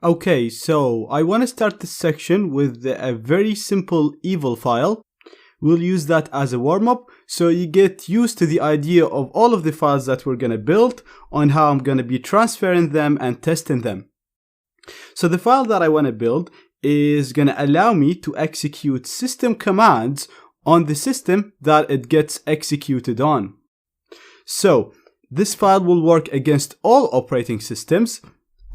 Okay, so I want to start this section with a very simple evil file. We'll use that as a warm-up so you get used to the idea of all of the files that we're going to build, on how I'm going to be transferring them and testing them. So the file that I want to build is going to allow me to execute system commands on the system that it gets executed on. So this file will work against all operating systems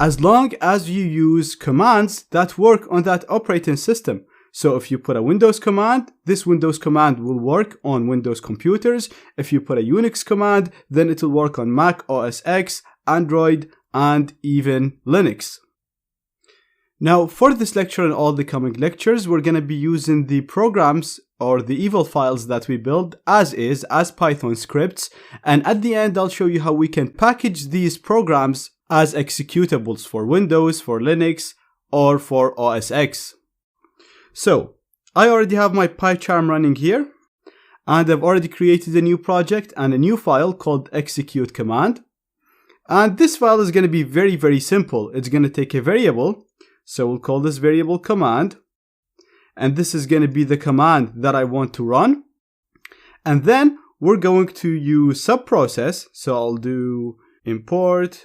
as long as you use commands that work on that operating system. So if you put a Windows command, this Windows command will work on Windows computers. If you put a Unix command, then it will work on Mac OS X, Android, and even Linux. Now, for this lecture and all the coming lectures, we're going to be using the programs or the evil files that we build as Python scripts. And at the end, I'll show you how we can package these programs as executables for Windows, for Linux, or for OS X. So, I already have my PyCharm running here, and I've already created a new project and a new file called execute command. And this file is going to be very, very simple. It's going to take a variable, so we'll call this variable command, and this is going to be the command that I want to run. And then we're going to use subprocess, so I'll do import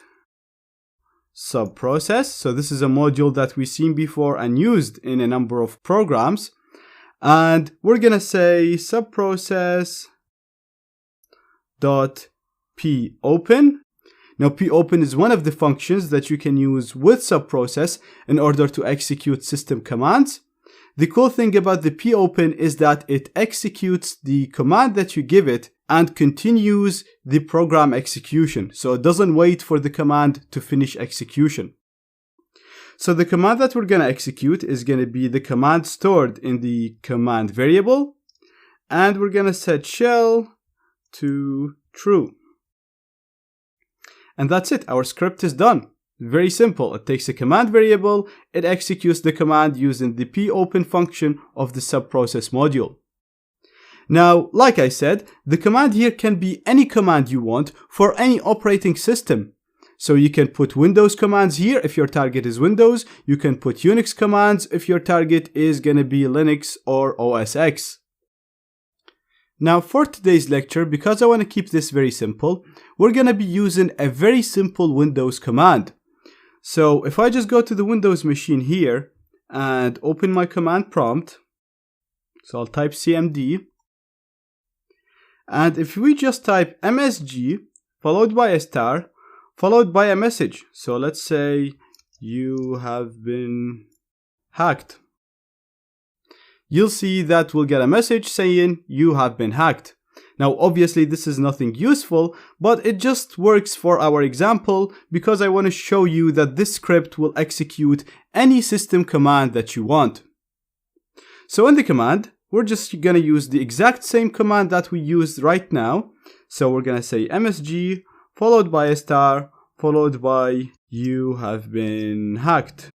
subprocess. So this is a module that we've seen before and used in a number of programs. And we're going to say subprocess dot popen. Now popen is one of the functions that you can use with subprocess in order to execute system commands. The cool thing about the popen is that it executes the command that you give it and continues the program execution. So it doesn't wait for the command to finish execution. So the command that we're going to execute is going to be the command stored in the command variable. And we're going to set shell to true. And that's it. Our script is done. Very simple. It takes a command variable, it executes the command using the popen function of the subprocess module. Now, like I said, the command here can be any command you want for any operating system. So you can put Windows commands here if your target is Windows. You can put Unix commands if your target is going to be Linux or OS X. Now for today's lecture, because I want to keep this very simple, we're going to be using a very simple Windows command. So if I just go to the Windows machine here and open my command prompt, so I'll type cmd. And if we just type msg followed by a star followed by a message, so let's say you have been hacked, you'll see that we'll get a message saying you have been hacked. Now obviously this is nothing useful, but it just works for our example because I want to show you that this script will execute any system command that you want. So in the command, we're just going to use the exact same command that we used right now. So we're going to say msg followed by a star followed by you have been hacked.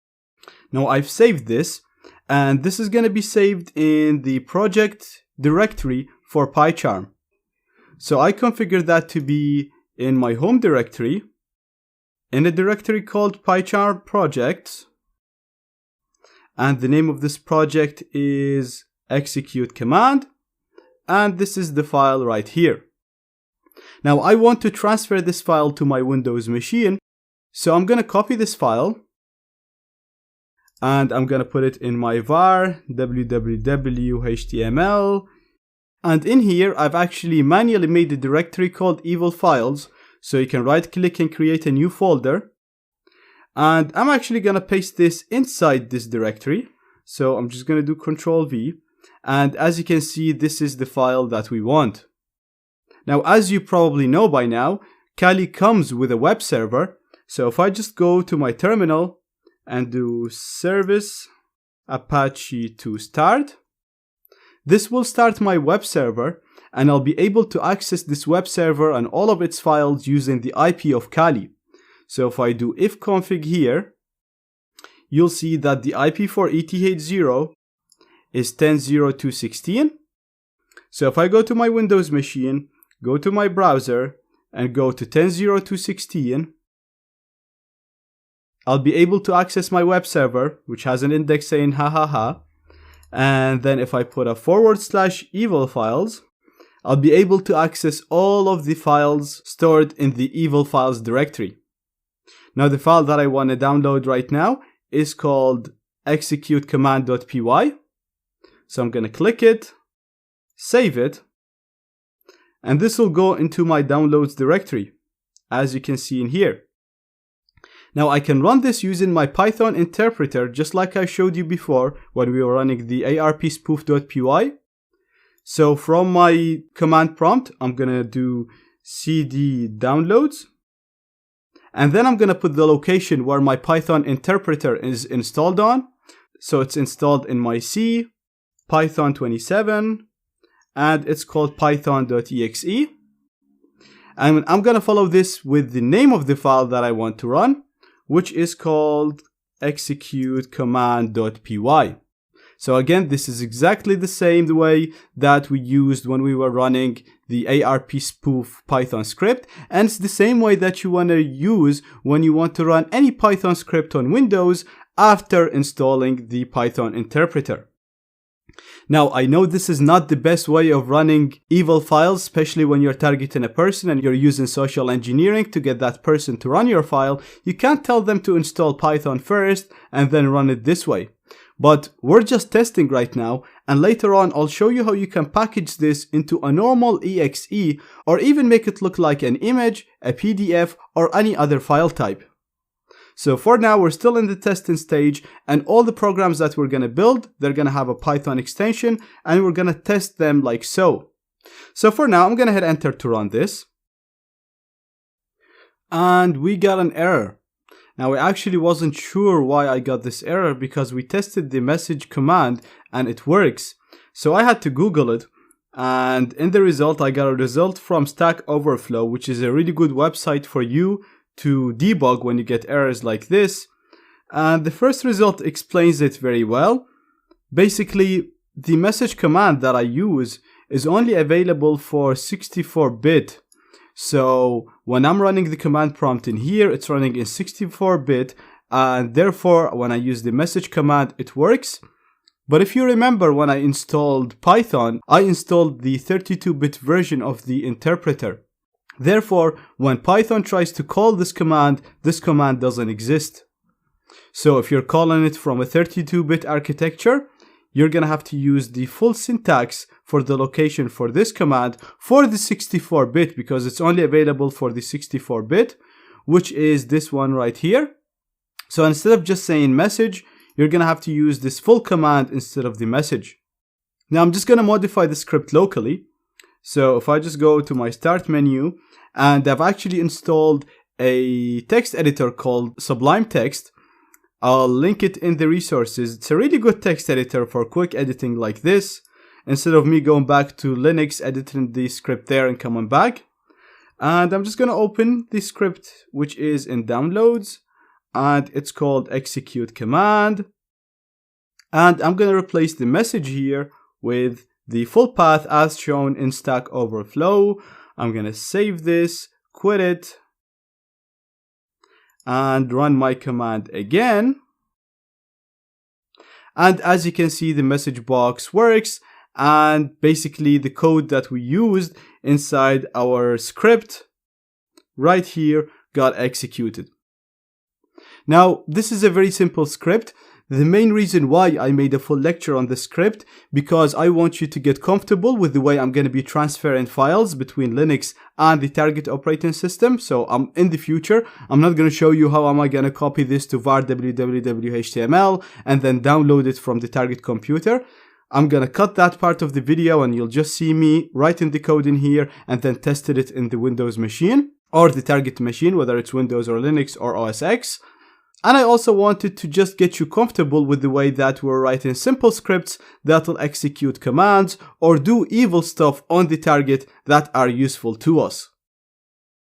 Now I've saved this, and this is going to be saved in the project directory for PyCharm. So I configured that to be in my home directory, in a directory called PyCharm projects, and the name of this project is execute command, and this is the file right here. Now I want to transfer this file to my Windows machine, so I'm going to copy this file and I'm going to put it in my var www.html, and in here I've actually manually made a directory called evil files, so you can right click and create a new folder, and I'm actually going to paste this inside this directory. So I'm just going to do Ctrl V, and as you can see, this is the file that we want. Now as you probably know by now, Kali comes with a web server, so if I just go to my terminal and do service apache to start, this will start my web server, and I'll be able to access this web server and all of its files using the IP of Kali. So if I do ifconfig here, you'll see that the IP for ETH0 is 10.0.2.16. So if I go to my Windows machine, go to my browser, and go to 10.0.2.16, I'll be able to access my web server, which has an index saying ha ha ha. And then if I put a /evil files, I'll be able to access all of the files stored in the evil files directory. Now the file that I want to download right now is called executecommand.py. So I'm going to click it, save it, and this will go into my downloads directory, as you can see in here. Now I can run this using my Python interpreter, just like I showed you before when we were running the arpspoof.py. So from my command prompt, I'm going to do cd downloads. And then I'm going to put the location where my Python interpreter is installed on. So it's installed in my C, Python 27, and it's called python.exe. And I'm going to follow this with the name of the file that I want to run, which is called executecommand.py. So again, this is exactly the same way that we used when we were running the ARP spoof Python script, and it's the same way that you want to use when you want to run any Python script on Windows after installing the Python interpreter. Now, I know this is not the best way of running evil files, especially when you're targeting a person and you're using social engineering to get that person to run your file. You can't tell them to install Python first and then run it this way. But we're just testing right now, and later on I'll show you how you can package this into a normal exe or even make it look like an image, a PDF, or any other file type. So for now, we're still in the testing stage, and all the programs that we're going to build, they're going to have a Python extension, and we're going to test them like so. So for now, I'm going to hit enter to run this. And we got an error. Now, I actually wasn't sure why I got this error because we tested the message command and it works. So I had to Google it, and in the result, I got a result from Stack Overflow, which is a really good website for you to debug when you get errors like this. And the first result explains it very well. Basically, the message command that I use is only available for 64-bit. So when I'm running the command prompt in here, it's running in 64-bit, and therefore when I use the message command, it works. But if you remember, when I installed Python, I installed the 32-bit version of the interpreter. Therefore, when Python tries to call this command doesn't exist. So if you're calling it from a 32-bit architecture, you're going to have to use the full syntax for the location for this command for the 64-bit, because it's only available for the 64-bit, which is this one right here. So instead of just saying message, you're going to have to use this full command instead of the message. Now I'm just going to modify the script locally. So if I just go to my start menu, and I've actually installed a text editor called Sublime Text. I'll link it in the resources. It's a really good text editor for quick editing like this, instead of me going back to Linux, editing the script there and coming back. And I'm just going to open the script, which is in downloads, and it's called execute command. And I'm going to replace the message here with the full path as shown in Stack Overflow. I'm going to save this, quit it, and run my command again. And as you can see, the message box works, and basically the code that we used inside our script right here got executed. Now, this is a very simple script. The main reason why I made a full lecture on the script, because I want you to get comfortable with the way I'm going to be transferring files between Linux and the target operating system. So in the future, I'm not going to show you how am I going to copy this to var www.html and then download it from the target computer. I'm going to cut that part of the video, and you'll just see me writing the code in here and then tested it in the Windows machine or the target machine, whether it's Windows or Linux or OS X. And I also wanted to just get you comfortable with the way that we're writing simple scripts that will execute commands or do evil stuff on the target that are useful to us.